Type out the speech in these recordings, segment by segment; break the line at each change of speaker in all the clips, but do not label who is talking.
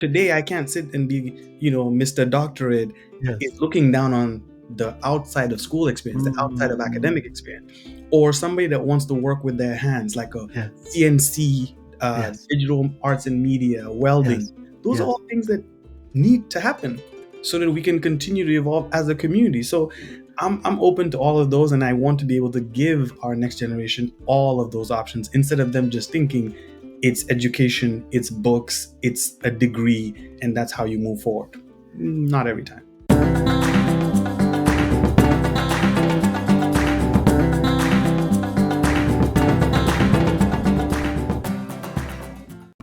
Today, I can't sit and be, Mr. Doctorate is
Yes.
looking down on the outside of school experience, the outside of academic
Mm,
experience, or somebody that wants to work with their hands, like a
yeah.
CNC,
Yes.
digital arts and media, welding.
Yes.
Those are
Yes.
all things that need to happen so that we can continue to evolve as a community. So I'm open to all of those, and I want to be able to give our next generation all of those options instead of them just thinking it's education, it's books, it's a degree, and that's how you move forward. Not every time.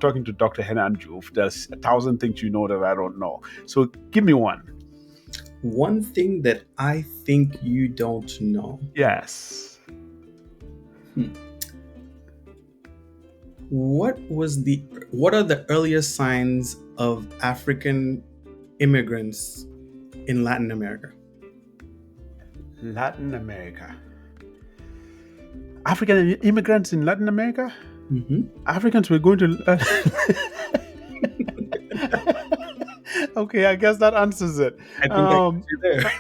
Talking to Dr. Henan Joof, there's 1,000 things you know that I don't know. So give me one.
One thing that I think you don't know.
Yes.
Hmm. What are the earliest signs of African immigrants in Latin America?
Latin America. African immigrants in Latin America?
Mm-hmm.
Africans were going to. Okay, I guess that answers it.
I think I got
Um,
you there.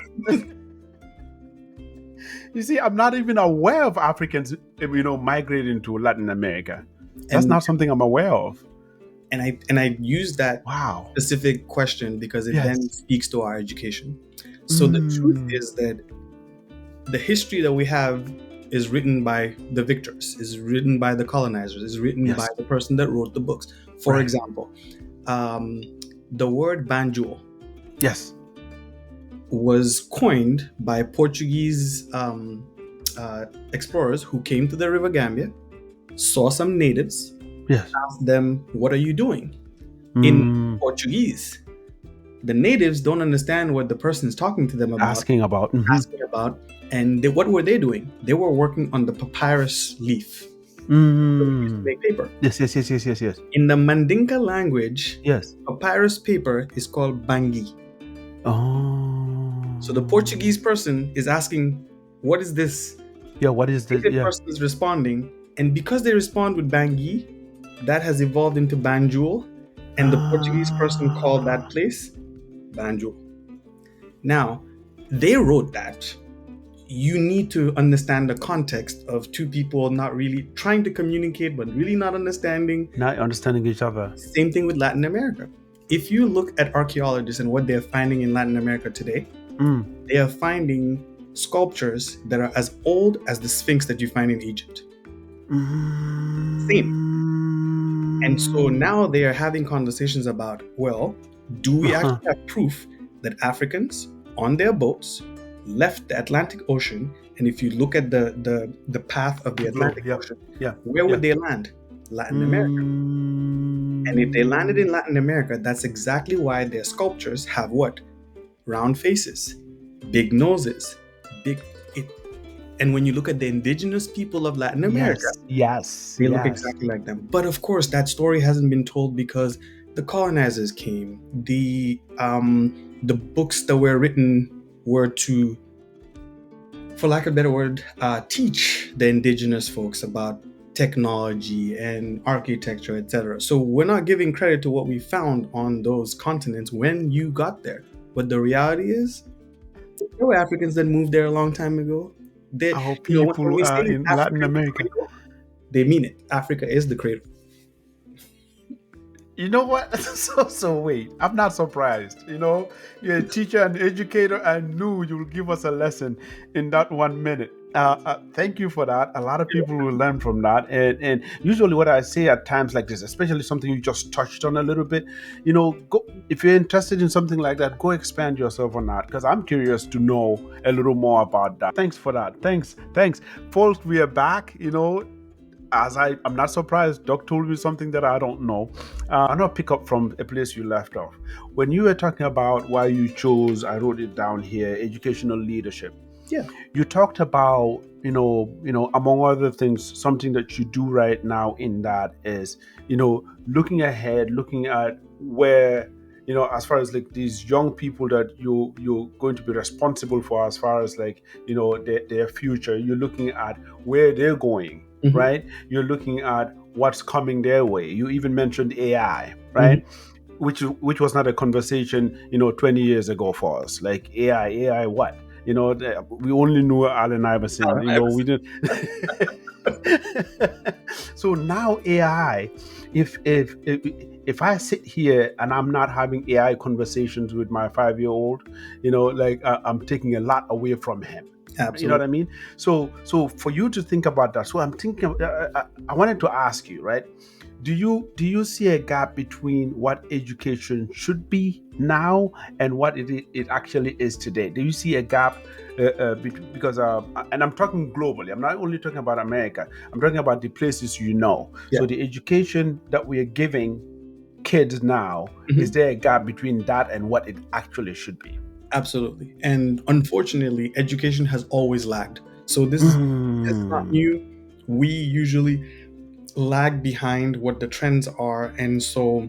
you see, I'm not even aware of Africans, migrating to Latin America. That's
and
not something I'm aware of.
and I use that
Wow.
specific question because it then
Yes.
speaks to our education. So the truth
Mm,
is that the history that we have is written by the victors, is written by the colonizers, is written by
yes.
the person that wrote the books. For
Right.
example, um, the word banjul
Yes.
was coined by Portuguese explorers who came to the River Gambia, saw some natives,
Yes.
asked them, "What are you doing?" In
Mm,
Portuguese. The natives don't understand what the person is talking to them about,
asking about.
asking about, and what were they doing? They were working on the papyrus leaf that we used to
Mm.
make paper.
Yes. Yes. Yes. Yes. Yes. Yes.
In the Mandinka language,
Yes.
papyrus paper is called bangi. So the
Oh.
Portuguese person is asking, "What is this?"
Yeah. What is this?
Native
Yeah.
person is responding, and because they respond with bangi, that has evolved into banjul, and the Portuguese person called that
Ah.
place banjul. Now, they wrote that. You need to understand the context of two people not really trying to communicate, but really not understanding.
Not understanding each other.
Same thing with Latin America. If you look at archaeologists and what they're finding in Latin America today,
Mm.
they are finding sculptures that are as old as the Sphinx that you find in Egypt. Same. And so
Mm.
now they are having conversations about, well, do we
Uh-huh.
actually have proof that Africans on their boats left the Atlantic Ocean? And if you look at the path of the
The globe.
Atlantic
Yeah.
Ocean,
Yeah.
where
Yeah.
would they land? Latin America. And if they landed in
Mm.
Latin America, that's exactly why their sculptures have what? Round faces, big noses, big. It, and when you look at the indigenous people of Latin America,
Yes. Yes.
they look
Yes.
exactly like them. But of course, that story hasn't been told because the colonizers came. The books that were written were to, for lack of a better word, teach the indigenous folks about technology and architecture, etc. So we're not giving credit to what we found on those continents when you got there. But the reality is, there were Africans that moved there a long time ago. That,
Our
when
people
we say
in
Africa
Latin
is the
America.
cradle, they mean it. Africa is the cradle.
You know what? So wait. I'm not surprised. You're a teacher and educator. I knew you would give us a lesson in that 1 minute. Thank you for that. A lot of people will learn from that. And usually, what I say at times like this, especially something you just touched on a little bit, go if you're interested in something like that, go expand yourself on that because I'm curious to know a little more about that. Thanks for that. Thanks, folks. We are back. I'm not surprised. Doc told me something that I don't know. I'm gonna pick up from a place you left off. When you were talking about why you chose, I wrote it down here, educational leadership.
Yeah.
You talked about, among other things, something that you do right now in that is, looking ahead, looking at where, as far as like these young people that you're going to be responsible for, as far as like, their future, you're looking at where they're going,
Mhm.
right? You're looking at what's coming their way. You even mentioned AI,
Mhm.
right? which was not a conversation 20 years ago for us. Like AI what? We only knew Allen Iverson. We didn't. So now AI, if I sit here and I'm not having AI conversations with my 5-year-old, like I'm taking a lot away from him.
Absolutely.
You know what I mean? So for you to think about that, so I'm thinking. I wanted to ask you, right? Do you see a gap between what education should be now and what it actually is today? Do you see a gap? Because and I'm talking globally. I'm not only talking about America. I'm talking about the places
Yeah.
So the education that we are giving kids now,
Mhm.
is there a gap between that and what it actually should be?
Absolutely. And unfortunately, education has always lagged. So this is not new. We usually lag behind what the trends are. And so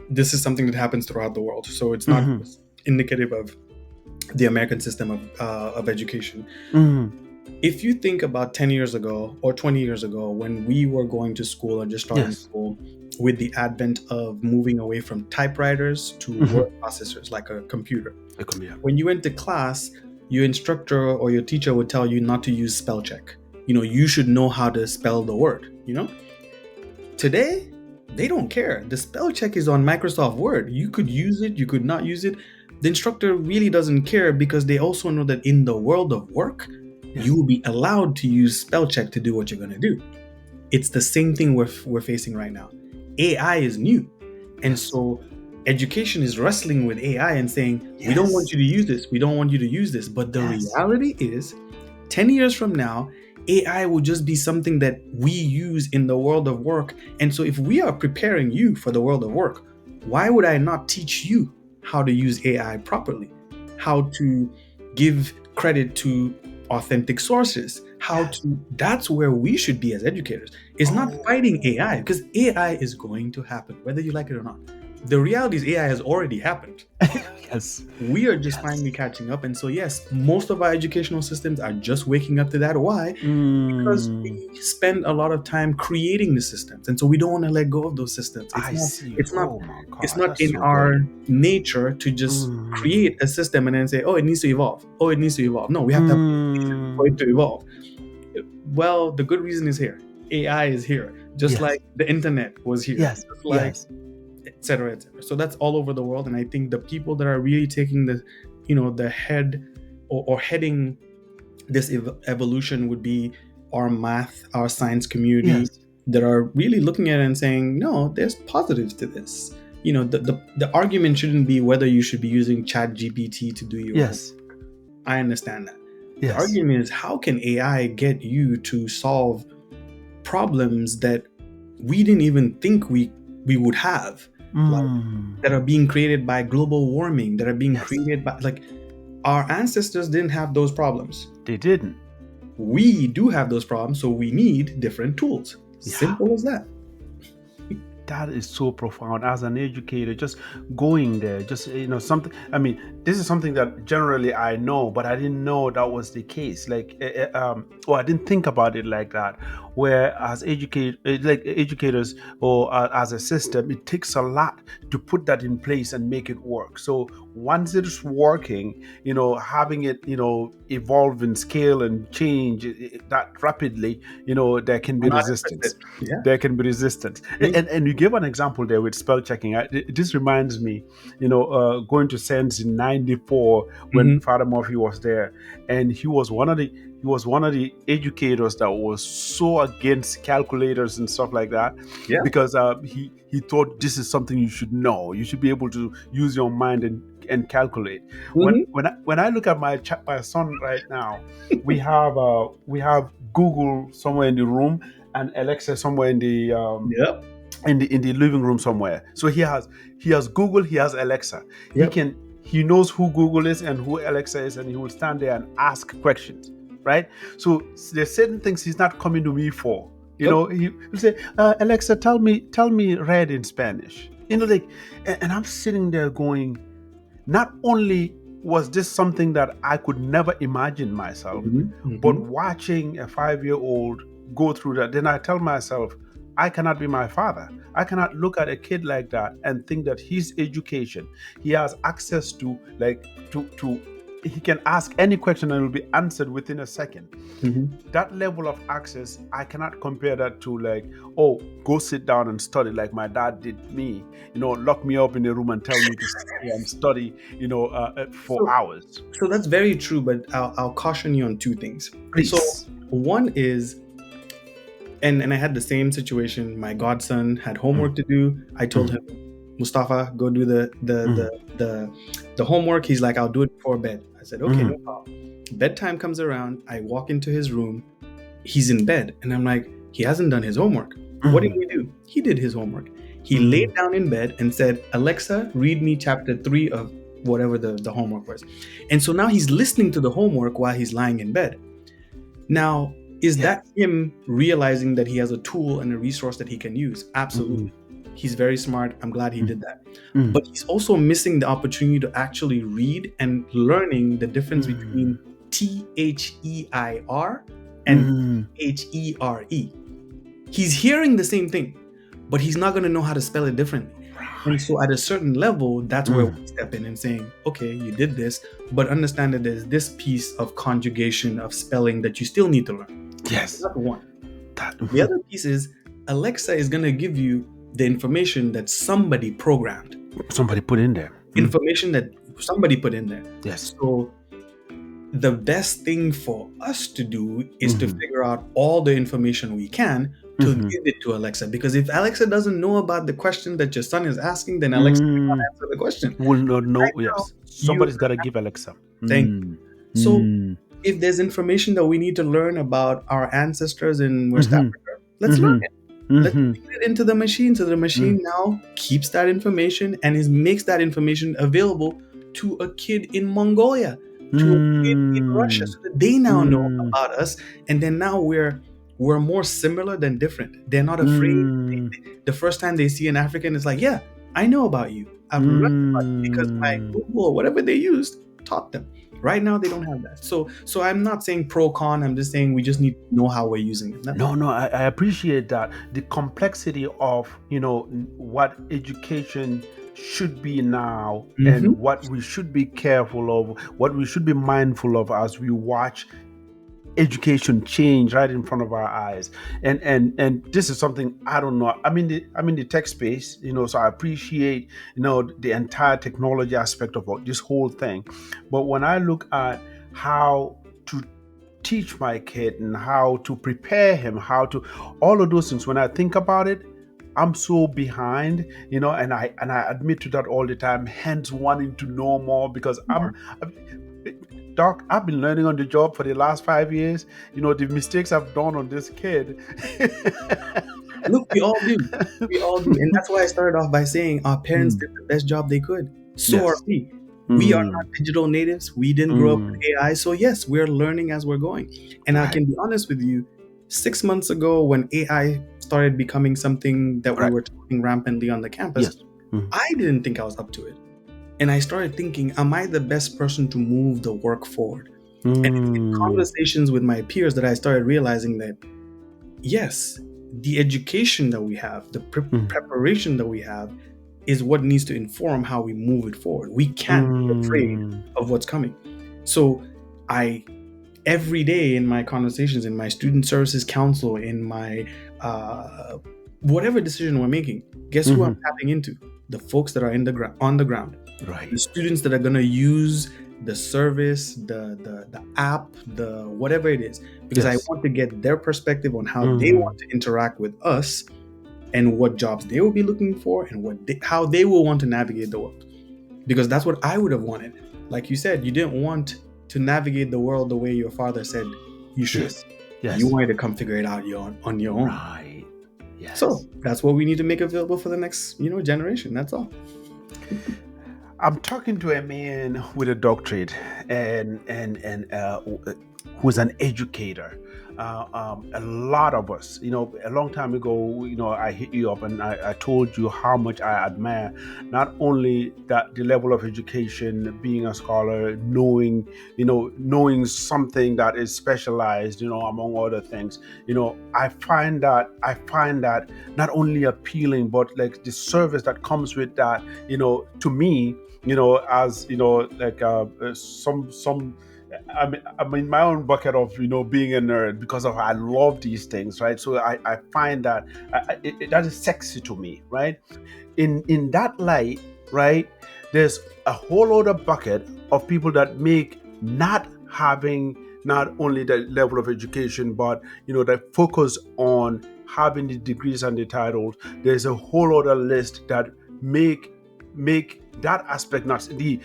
this is something that happens throughout the world. So it's not
Mhm.
just indicative of the American system of education.
Mhm.
If you think about 10 years ago or 20 years ago, when we were going to school or just starting
Yes.
school, with the advent of moving away from typewriters to word processors like a computer, when you went to class, your instructor or your teacher would tell you not to use spell check. You should know how to spell the word. Today, they don't care. The spell check is on Microsoft Word. You could use it, you could not use it. The instructor really doesn't care because they also know that in the world of work, you will be allowed to use spell check to do what you're going to do. It's the same thing we're facing right now. AI is new. And so education is wrestling with AI and saying, we don't want you to use this. We don't want you to use this. But the reality is, 10 years from now, AI will just be something that we use in the world of work. And so if we are preparing you for the world of work, why would I not teach you how to use AI properly? How to give credit to authentic sources? That's where we should be as educators. It's not fighting AI, because AI is going to happen, whether you like it or not. The reality is AI has already happened.
Yes.
We are just finally catching up. And so, yes, most of our educational systems are just waking up to that. Why? Because we spend a lot of time creating the systems. And so we don't want to let go of those systems.
Oh my God,
It's not
that's
in
so
our
good.
nature to just create a system and then say, oh, it needs to evolve. Oh, it needs to evolve. No, we have to have a reason for it to evolve. Well, the good reason is here. AI is here, just like the internet was here, just like etc., etc. So that's all over the world, and I think the people that are really taking the head or heading this evolution would be our math, our science community, that are really looking at it and saying, no, there's positives to this. The argument shouldn't be whether you should be using Chat GPT to do your homework. I understand that. The argument is, how can AI get you to solve problems that we didn't even think we would have, that are being created by global warming, that are being created by, like, our ancestors didn't have those problems.
They didn't.
We do have those problems, so we need different tools. Simple as that.
That is so profound. As an educator, just going there, just something. I mean, this is something that generally I know, but I didn't know that was the case. Like, I didn't think about it like that. Where as educators or as a system, it takes a lot to put that in place and make it work. So once it's working, having it, evolve and scale and change that rapidly, there can be resistance.
Yeah.
There can be resistance. And you gave an example there with spell checking. This reminds me, going to Sense in '94 when Father Murphy was there, and he was one of the educators that was so against calculators and stuff like that, because he thought this is something you should know. You should be able to use your mind and calculate. When I look at my son right now, we have Google somewhere in the room and Alexa somewhere in the in the living room somewhere. So he has Google, he has Alexa. He knows who Google is and who Alexa is, and he will stand there and ask questions, right? So there's certain things he's not coming to me for. He will say, Alexa, tell me red in Spanish. And I'm sitting there going, not only was this something that I could never imagine myself, but watching a 5-year-old go through that, then I tell myself, I cannot be my father. I cannot look at a kid like that and think that his education, he has access to, like, to he can ask any question and it will be answered within a second.
Mhm.
That level of access, I cannot compare that to, like, oh, go sit down and study like my dad did me. Lock me up in a room and tell me to sit here and study, for
So,
hours.
so that's very true, but I'll caution you on two things. So
Please.
one is, and I had the same situation. My godson had
Mm,
homework to do. I told
mm,
him, Mustafa, go do
mm,
the homework. He's like, I'll do it before bed. I said, okay, no
mm,
problem. Bedtime comes around. I walk into his room. He's in bed, and I'm like, he hasn't done his homework. What did
mm,
he do? He did his homework. He laid
mm,
down in bed and said, Alexa, read me chapter 3 of whatever the homework was. And so now he's listening to the homework while he's lying in bed. Now, is
yeah.
that him realizing that he has a tool and a resource that he can use?
Mm,
Absolutely. He's very smart. I'm glad he
mm,
did that.
mm,
But he's also missing the opportunity to actually read and learning the difference between
mm,
THEIR and
mm.
HERE. He's hearing the same thing, but he's not going to know how to spell it differently. And so at a certain level, that's where
Mm,
we step in and saying, okay, you did this, but understand that there's this piece of conjugation, of spelling that you still need to learn.
yes.
That's one.
That.
The other piece is Alexa is going to give you the information that somebody programmed,
Somebody put in there.
information that somebody put in there.
Yes.
So the best thing for us to do is to
Mhm.
figure out all the information we can to
Mhm.
give it to Alexa. Because if Alexa doesn't know about the question that your son is asking, then Alexa cannot answer the question.
Will not know.
Right now,
Yes.
you
Somebody's got to give Alexa.
thank.
Mm.
So
Mm.
if there's information that we need to learn about our ancestors in West
Mhm.
Africa, let's learn
Mhm.
it. Let's
Mhm.
feed it into the machine, so the machine
Mm.
now keeps that information and makes that information available to a kid in Mongolia, to a kid in Russia,
Mm.
so that they now know
Mm.
about us. And then now we're more similar than different. They're not afraid.
Mm.
The first time they see an African, it's like, yeah, I know about you. I've read about you because my
Mm.
Google or whatever they used taught them. Right now, they don't have that. So I'm not saying pro con. I'm just saying we just need to know how we're using it. That's all.
No, I appreciate that. The complexity of, what education should be now, and
Mm-hmm.
what we should be careful of, what we should be mindful of as we watch education change right in front of our eyes. And this is something I don't know. I'm in the tech space, so I appreciate, the entire technology aspect of this whole thing. But when I look at how to teach my kid and how to prepare him, how to all of those things, when I think about it, I'm so behind, and I admit to that all the time, hence wanting to know more, because Doc, I've been learning on the job for the last 5 years. The mistakes I've done on this kid.
Look, we all do. We all do. And that's why I started off by saying our parents
Mm,
did the best job they could. So are
yes.
we. We are
Mm,
not digital natives. We didn't grow up with
mm,
AI. So, yes, we're learning as we're going. And I
right,
can be honest with you, 6 months ago, when AI started becoming something that we
right.
were talking rampantly on the campus,
Yes. Mm,
I didn't think I was up to it. And I started thinking, am I the best person to move the work forward? And it's in
mm,
conversations with my peers that I started realizing that yes, the education that we have, the
mm,
preparation that we have is what needs to inform how we move it forward. We can't be afraid
mm,
of what's coming. So I every day in my conversations, in my student services council, in my whatever decision we're making, guess who I'm
mhm.
tapping into? The folks that are on the ground, the
Right.
students that are going to use the service, the app, the whatever it is, because I
Yes.
want to get their perspective on how they
Mm,
want to interact with us and what jobs they will be looking for and how they will want to navigate the world. Because that's what I would have wanted. Like you said, you didn't want to navigate the world the way your father said you should.
yes.
You
Yes.
wanted to come figure it out on your own.
Right.
So
Yes.
that's what we need to make available for the next, generation. That's all.
I'm talking to a man with a doctorate, and who's an educator. A lot of us, a long time ago, I hit you up and I told you how much I admire not only that the level of education, being a scholar, knowing something that is specialized, among other things. I find that not only appealing, but like the service that comes with that, to me, as like some I'm in my own bucket of being a nerd because of I love these things, right? So I find that that is sexy to me, right? In that light, right? There's a whole other bucket of people that make not having not only the level of education, but that focus on having the degrees and the titles. There's a whole other list that make that aspect not the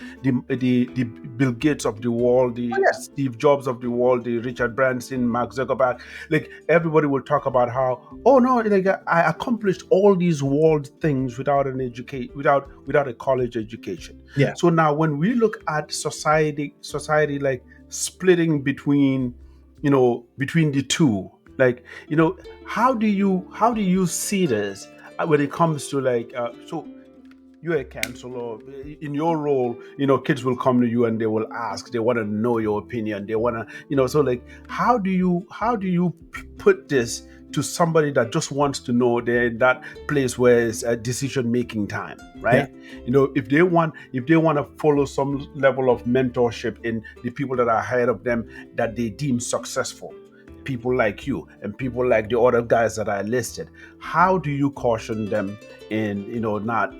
Bill Gates of the world,
Oh,
the
yeah.
Steve Jobs of the world, the Richard Branson, Mark Zuckerberg. Like everybody will talk about how, oh no, like I accomplished all these world things without an educate without a college education.
Yeah.
So now when we look at society like splitting between between the two, like how do you see this when it comes to like so you're a counselor in your role, kids will come to you and they will ask, they want to know your opinion, they want to, so like how do you put this to somebody that just wants to know they're in that place where it's a decision making time,
Yeah.
right? If they want to follow some level of mentorship in the people that are ahead of them that they deem successful, people like you and people like the other guys that I listed, how do you caution them in not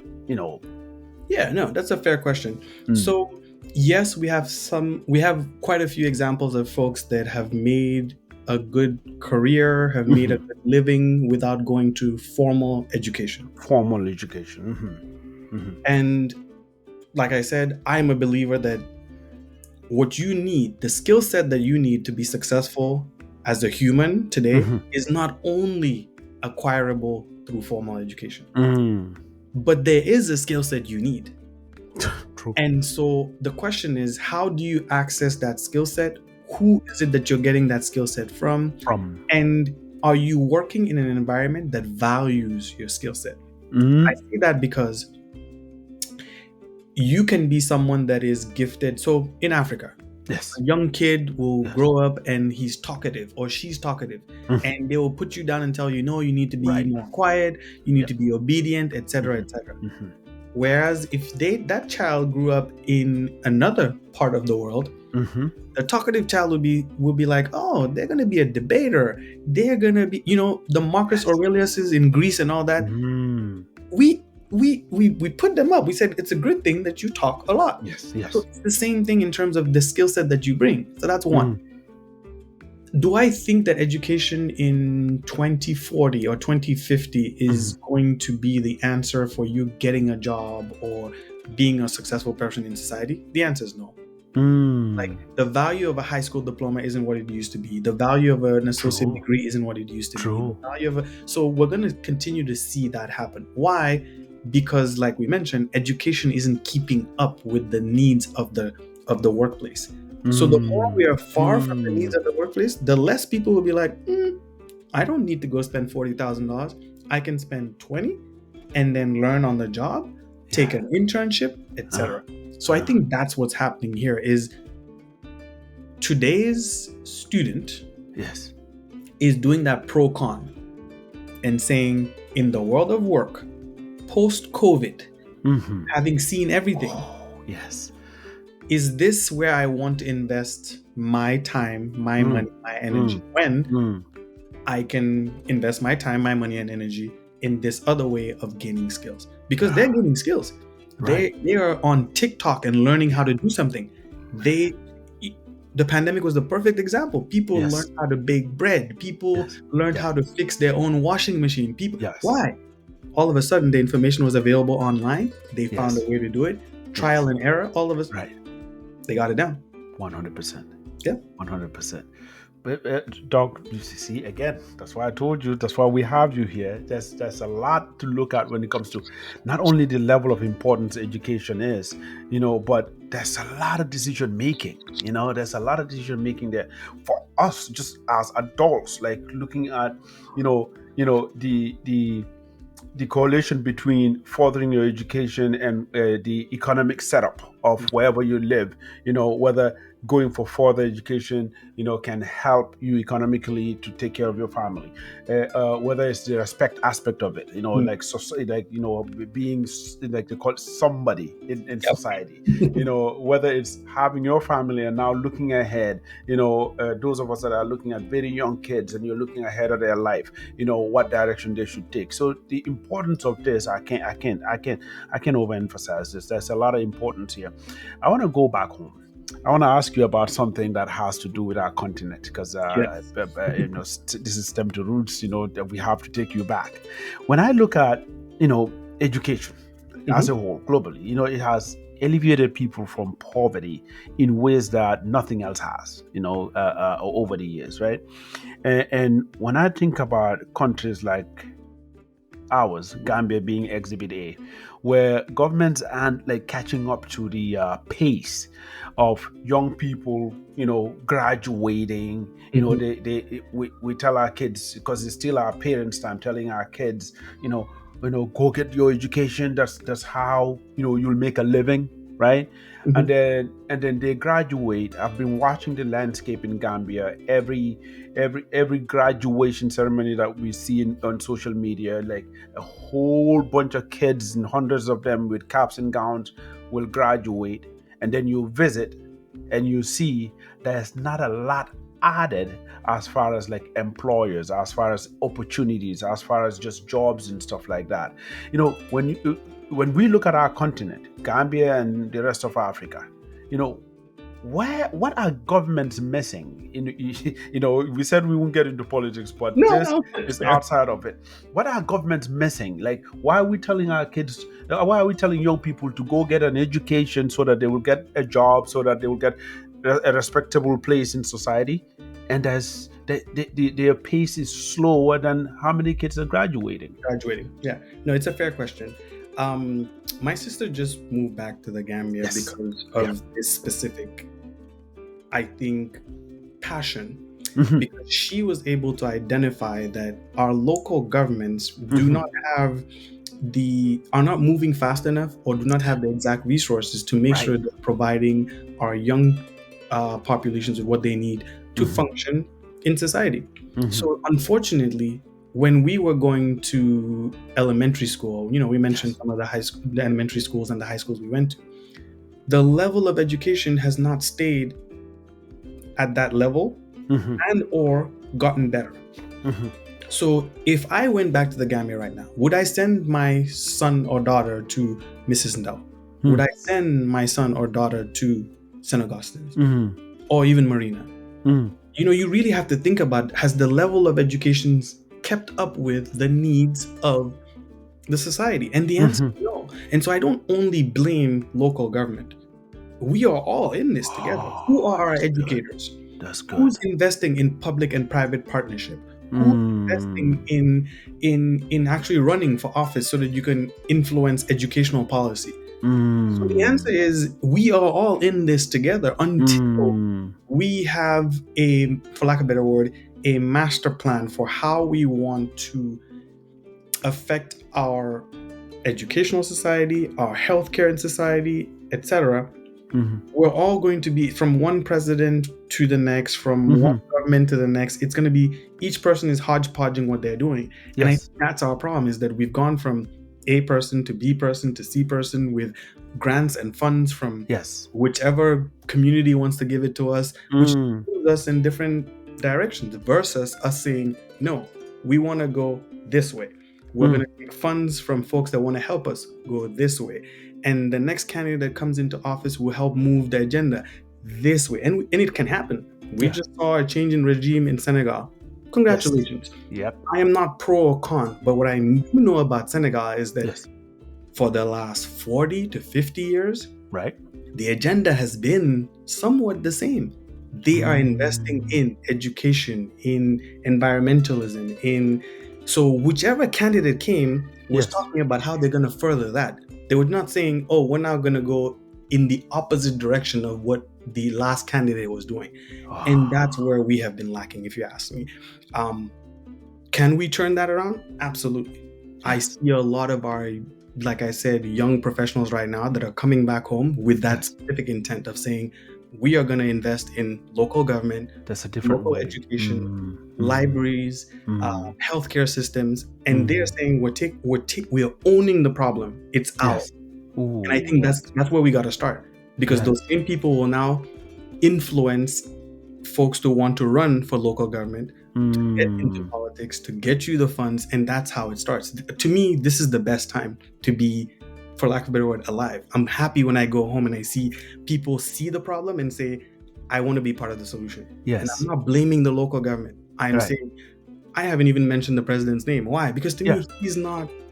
Yeah, no, that's a fair question.
Mm.
So, yes, we have quite a few examples of folks that have made a good career, have made a good living without going to formal education.
Formal education?
And like I said, I'm a believer that what you need, the skill set that you need to be successful as a human today, is not only acquirable through formal education, but there is a skill set you need.
True.
And so the question is, how do you access that skill set? Who is it that you're getting that skill set from? And are you working in an environment that values your skill set? I say that because you can be someone that is gifted. So in Africa,
Yes.
a young kid will grow up and he's talkative or she's talkative, and they will put you down and tell you, no, you need to be more quiet, you need to be obedient, etc., etc. Whereas if that child grew up in another part of the world, the talkative child will be like, oh, they're gonna be a debater, they're gonna be, the Marcus Aureliuses in Greece and all that. We put them up. We said it's a good thing that you talk a lot.
Yes.
So it's the same thing in terms of the skill set that you bring. So that's one. Do I think that education in 2040 or 2050 is going to be the answer for you getting a job or being a successful person in society? The answer is no. Like the value of a high school diploma isn't what it used to be. The value of an associate degree isn't what it used to be. The value so we're going to continue to see that happen. Why? Because like we mentioned, education isn't keeping up with the needs of the workplace. So the more we are far from the needs of the workplace, the less people will be like, I don't need to go spend $40,000. I can spend $20 and then learn on the job, take an internship, etc. So I think that's what's happening here is today's student is doing that pro-con and saying, in the world of work, post-COVID, having seen everything, is this where I want to invest my time, my money, my energy, when I can invest my time, my money, and energy in this other way of gaining skills? Because they're gaining skills. They are on TikTok and learning how to do something. The pandemic was the perfect example. People learned how to bake bread. People learned how to fix their own washing machine. Why? All of a sudden, the information was available online. They found a way to do it. Trial and error. All of us. They got it down.
100%.
Yeah.
100%. Doc, you see again. That's why I told you. That's why we have you here. There's a lot to look at when it comes to not only the level of importance education is, but there's a lot of decision making. There's a lot of decision making there for us, just as adults, like looking at, the correlation between furthering your education and the economic setup of wherever you live, whether going for further education, can help you economically to take care of your family, whether it's the respect aspect of it,
Mm.
like like being like they call it somebody in
Yep.
society, whether it's having your family and now looking ahead, those of us that are looking at very young kids and you're looking ahead of their life, what direction they should take. So the importance of this, I can't overemphasize this. There's a lot of importance here. I want to go back home. I want to ask you about something that has to do with our continent, because
Yes.
this is StemToRoots. That we have to take you back. When I look at education as
Mhm.
a whole globally, it has alleviated people from poverty in ways that nothing else has. Over the years, right? And when I think about countries like ours, Gambia being Exhibit A, where governments aren't like catching up to the pace of young people, graduating.
Mhm.
We tell our kids, because it's still our parents' time, telling our kids, go get your education. That's how you'll make a living, right? And
Mhm.
then they graduate. I've been watching the landscape in Gambia. Every graduation ceremony that we see on social media, like a whole bunch of kids and hundreds of them with caps and gowns will graduate, and then you visit and you see there's not a lot added as far as like employers, as far as opportunities, as far as just jobs and stuff like that. When we look at our continent, Gambia and the rest of Africa, you know what are governments missing? We said we won't get into politics, but
No,
this
no,
is
fair.
outside of it. What are governments missing? Like, why are we telling our kids? Why are we telling young people to go get an education so that they will get a job, so that they will get a respectable place in society? And as their pace is slower than how many kids are graduating.
Graduating. Yeah. No, it's a fair question. Um, my sister just moved back to the Gambia
Yes.
because
Yeah.
of this specific, I think, passion,
Hmm.
because she was able to identify that our local governments do
Hmm.
not have are not moving fast enough or do not have the exact resources to make
Right.
sure they're providing our young populations with what they need to
Hmm.
function in society.
Hmm.
So unfortunately, when we were going to elementary school, we mentioned
Yes.
some of the elementary schools and the high schools we went to. The level of education has not stayed at that level
Hmm.
and or gotten better.
Hmm.
So if I went back to the Gambia right now, would I send my son or daughter to Mrs. Ndau? Would I send my son or daughter to St. Augustine's
Hmm.
or even Marina?
Hmm.
You really have to think about, has the level of education kept up with the needs of the society? And the answer
Hmm.
is no. And so I don't only blame local government. We are all in this together. Who
Oh,
are our
that's good.
educators?
That's
Who's
good.
investing in public and private partnership? Who's investing
Mm.
in actually running for office so that you can influence educational policy? So the answer
Mm.
is we are all in this together until
Mm.
we have for lack of a better word, a master plan for how we want to affect our educational society, our healthcare in society, etc.
Mhm.
We're all going to be from one president to the next, from one
Mhm.
government to the next. It's going to be each person is hodgepodging what they're doing. And I think
Yes.
that's our problem, is that we've gone from A person to B person to C person with grants and funds from
Yes.
whichever community wants to give it to us, which
Mm.
moves us in different directions versus us saying, no, we want to go this way. We're going
Mm.
to take funds from folks that want to help us go this way. And the next candidate that comes into office will help move the agenda this way. And it can happen. We
Yeah.
just saw a change in regime in Senegal.
Yes.
Congratulations.
Yep.
I am not pro or con, but what I do know about Senegal is that
Yes.
for the last 40 to 50 years,
Right.
the agenda has been somewhat the same. They are investing in education, in environmentalism, in so whichever candidate came was
Yes.
talking about how they're going to further that. They were not saying, "Oh, we're now going to go in the opposite direction of what the last candidate was doing," and that's where we have been lacking, if you ask me. Um, can we turn that around? Absolutely. I
Yes.
see a lot of our, like I said, young professionals right now that are coming back home with that
Yes.
specific intent of saying, we are going to invest in local government,
That's a different
local
way.
education, libraries, healthcare systems, and they're saying we are owning the problem. It's ours,
Yes.
and I think
Ooh.
that's where we got to start, because
Yes.
those same people will now influence folks to want to run for local government, to get into politics, to get you the funds, and that's how it starts. To me, this is the best time to be, for lack of a better word, alive. I'm happy when I go home and I see people see the problem and say, I want to be part of the solution. And I'm
Yes.
not blaming the local government. I'm
Right.
saying, I haven't even mentioned the president's name. Why? Because to
Yeah.
me,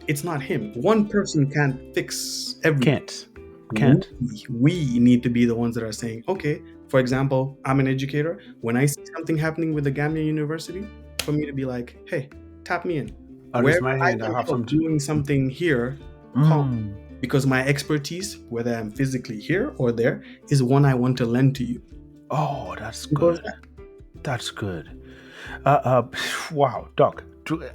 it's not him. One person can't fix everything.
Can't.
we,
Can't.
we need to be the ones that are saying, okay, for example, I'm an educator. When I see something happening with the Gambia University, for me to be like, hey, tap me in.
I'll raise
Wherever
my
I
hand. I
can
have
help
something.
doing something here, call me. Because my expertise, whether I'm physically here or there, is one I want to lend to you.
Oh, that's
Simple as
good. That's good. Wow, Doc.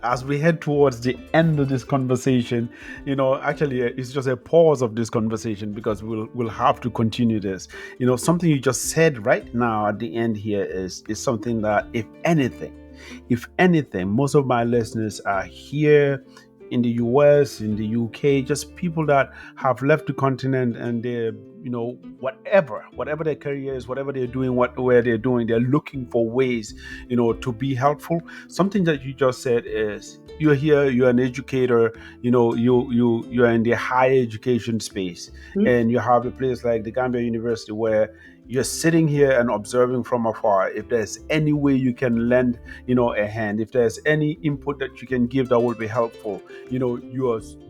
As we head towards the end of this conversation, actually, it's just a pause of this conversation because we'll have to continue this. Something you just said right now at the end here is something that, if anything, most of my listeners are here in the US, in the UK, just people that have left the continent and they're, whatever their career is, whatever they're doing, where they're doing, they're looking for ways, to be helpful. Something that you just said is, you're here, you're an educator, you're in the higher education space,
that.
and you have a place like the Gambia University where you're sitting here and observing from afar. If there's any way you can lend, a hand, if there's any input that you can give that will be helpful, you're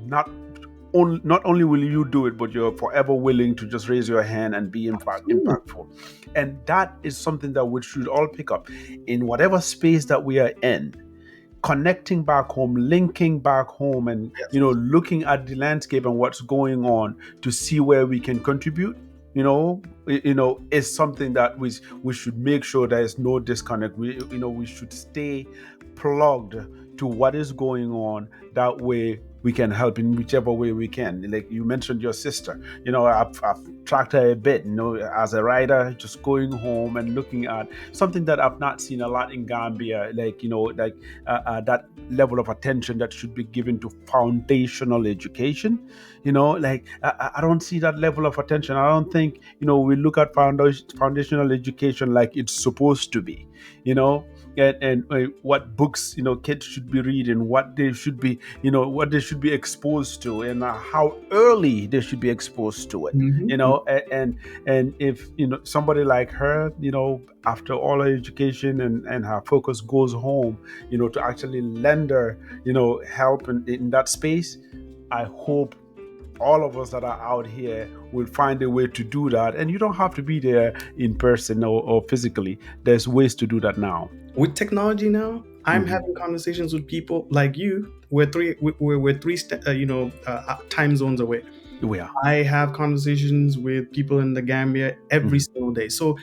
not only will you do it, but you're forever willing to just raise your hand and be
Ooh,
impactful. And that is something that we should all pick up in whatever space that we are in, connecting back home, linking back home, and
yes.
looking at the landscape and what's going on to see where we can contribute. Is something that we should make sure there is no disconnect. We should stay plugged to what is going on. That way we can help in whichever way we can. Like you mentioned your sister, I've tracked her a bit, as a writer, just going home and looking at something that I've not seen a lot in Gambia, that level of attention that should be given to foundational education. I don't see that level of attention. I don't think, we look at foundational education like it's supposed to be, and what books, kids should be reading, what they should be, what they should be exposed to, and how early they should be exposed to it.
Mhm.
And if somebody like her, after all her education and her focus goes home, to actually lend her, help in that space, I hope all of us that are out here will find a way to do that. And you don't have to be there in person or physically. There's ways to do that now.
With technology now, I'm
Hmm.
having conversations with people like you. We're three time zones away.
We are.
I have conversations with people in the Gambia every
Mhm.
single day. So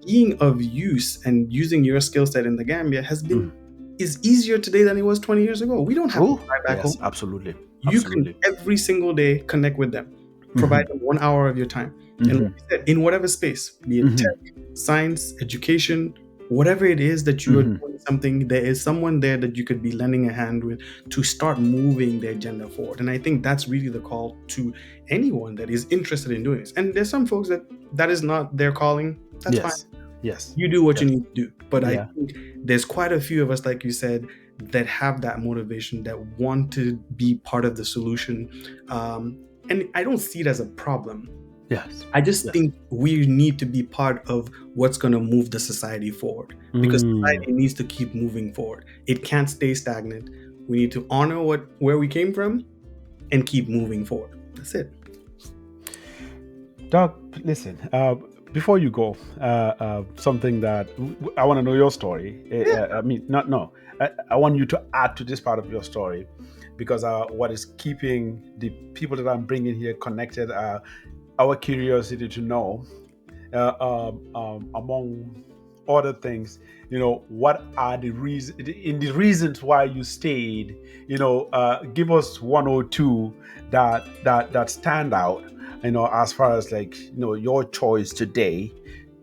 being of use and using your skill set in the Gambia
Mhm.
is easier today than it was 20 years ago. We don't have to
True.
fly back
Yes,
home.
absolutely.
You can
Absolutely.
every single day connect with them, provide
Hmm.
them 1 hour of your time. And like
Hmm.
you said, in whatever space, be it
Hmm.
tech, science, education, whatever it is that you are
Hmm.
doing something, there is someone there that you could be lending a hand with to start moving the agenda forward. And I think that's really the call to anyone that is interested in doing this. And there's some folks that is not their calling. That's fine.
Yes. Yes.
You do what you
Yes.
need to do. But I
Yeah.
think there's quite a few of us, like you said, that have that motivation, that want to be part of the solution. And I don't see it as a problem.
Yes.
I just
Yes.
think we need to be part of what's going to move the society forward, because
Mm.
society needs to keep moving forward. It can't stay stagnant. We need to honor where we came from and keep moving forward. That's it.
Doc, listen. Before you go, something that I want to know your story.
Yeah.
I mean, not no. I want you to add to this part of your story, because what is keeping the people that I'm bringing here connected are our curiosity to know, among other things, what are the reasons why you stayed. Give us one or two that stand out, as far as, like, your choice today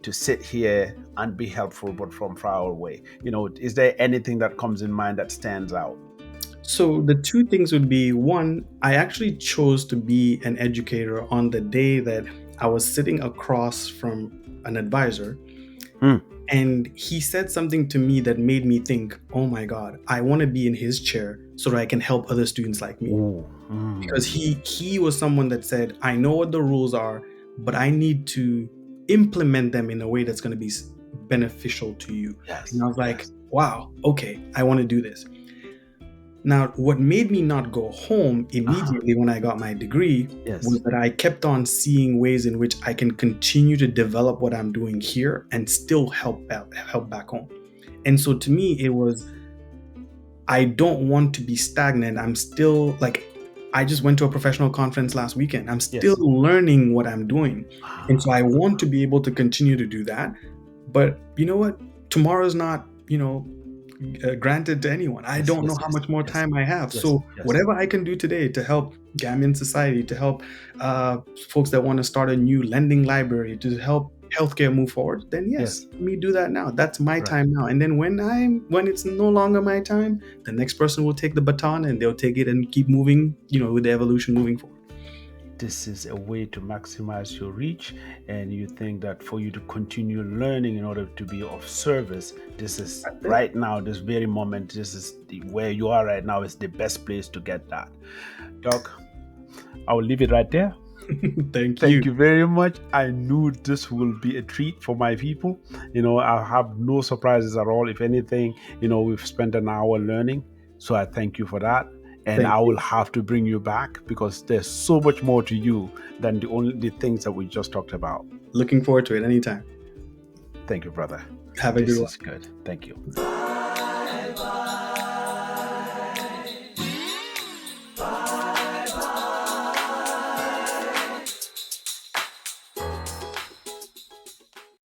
to sit here and be helpful but from far away. Is there anything that comes in mind that stands out?
So the two things would be, one, I actually chose to be an educator on the day that I was sitting across from an advisor,
Hmm.
and he said something to me that made me think, oh my God, I want to be in his chair so that I can help other students like me.
Ooh.
Because he was someone that said, I know what the rules are, but I need to implement them in a way that's going to be beneficial to you. And
Yes,
I was like,
yes.
wow, okay, I want to do this. Now, what made me not go home
Uh-huh.
immediately when I got my degree
Yes.
was that I kept on seeing ways in which I can continue to develop what I'm doing here and still help back home. And so to me, it was, I don't want to be stagnant. I'm still like, I just went to a professional conference last weekend. I'm still
Yes.
learning what I'm doing. And so I
Ah.
want to be able to continue to do that. But you know what? Tomorrow's not, granted to anyone. I
Yes,
don't know
yes,
how
yes,
much more
yes,
time I have.
yes,
So
yes.
whatever I can do today to help Gambian society, to help uh, folks that want to start a new lending library, to help healthcare move forward, then yes,
Yes.
let me do that now. That's my
Right.
time now. And then when it's no longer my time, the next person will take the baton and they'll take it and keep moving, with the evolution moving forward.
This is a way to maximize your reach, and you think that for you to continue learning in order to be of service, this is
That's it.
right now, this very moment, this is where you are right now is the best place to get that. Doc, I will leave it right there.
Thank
Thank
you.
you very much. I knew this will be a treat for my people. I have no surprises at all. If anything, we've spent an hour learning. So I thank you for that. And
Thank
I
you.
will have to bring you back, because there's so much more to you than the things that we just talked about.
Looking forward to it anytime.
Thank you, brother.
Have a good
This
one.
is good. Thank you.